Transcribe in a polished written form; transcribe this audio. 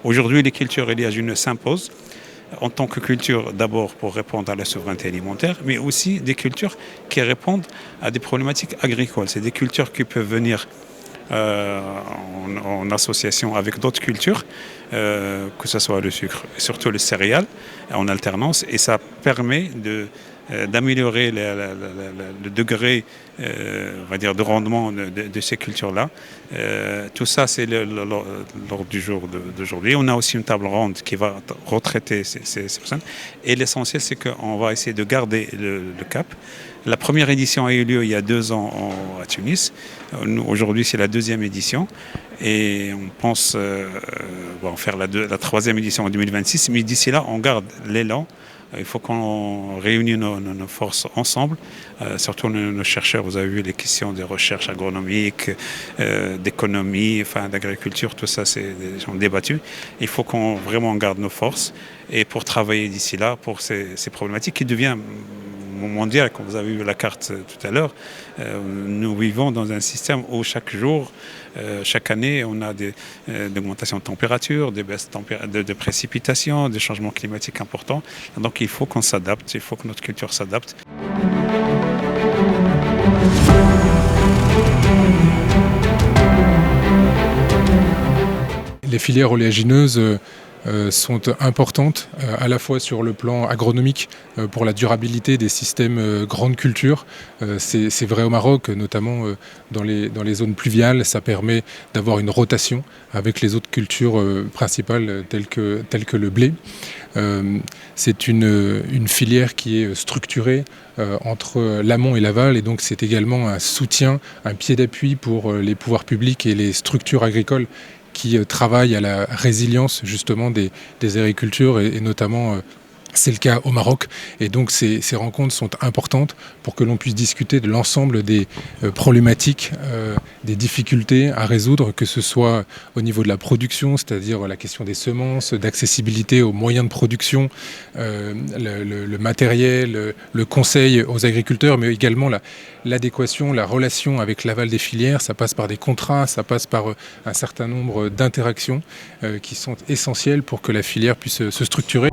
Aujourd'hui, les cultures oléagineuses s'imposent en tant que culture d'abord pour répondre à la souveraineté alimentaire, mais aussi des cultures qui répondent à des problématiques agricoles. C'est des cultures qui peuvent venir en association avec d'autres cultures, que ce soit le sucre, surtout le céréales, en alternance, et ça permet d'améliorer le degré on va dire, de rendement de ces cultures-là. Tout ça, c'est l'ordre du jour d'aujourd'hui. On a aussi une table ronde qui va retraiter ces personnes. Et l'essentiel, c'est qu'on va essayer de garder le cap. La première édition a eu lieu il y a 2 ans à Tunis. Aujourd'hui, c'est la 2e édition. Et on pense en faire la 3e édition en 2026. Mais d'ici là, on garde l'élan. Il faut qu'on réunisse nos forces ensemble, surtout nos chercheurs. Vous avez vu les questions de recherche agronomique, d'économie, d'agriculture, tout ça, c'est des gens débattus. Il faut qu'on vraiment garde nos forces et pour travailler d'ici là pour ces problématiques qui deviennent mondiales, comme vous avez vu la carte tout à l'heure. Nous vivons dans un système où chaque jour, chaque année, on a des augmentations de température, des baisses de précipitations, des changements climatiques importants. Donc il faut qu'on s'adapte, il faut que notre culture s'adapte. Les filières oléagineuses sont importantes à la fois sur le plan agronomique pour la durabilité des systèmes grandes cultures. C'est vrai au Maroc, notamment dans les zones pluviales. Ça permet d'avoir une rotation avec les autres cultures principales telles que le blé. C'est une filière qui est structurée entre l'amont et l'aval, et donc c'est également un soutien, un pied d'appui pour les pouvoirs publics et les structures agricoles qui travaillent à la résilience justement des agricultures et notamment c'est le cas au Maroc. Et donc ces rencontres sont importantes pour que l'on puisse discuter de l'ensemble des problématiques, des difficultés à résoudre, que ce soit au niveau de la production, c'est-à-dire la question des semences, d'accessibilité aux moyens de production, le matériel, le conseil aux agriculteurs, mais également l'adéquation, la relation avec l'aval des filières. Ça passe par des contrats, ça passe par un certain nombre d'interactions qui sont essentielles pour que la filière puisse se structurer.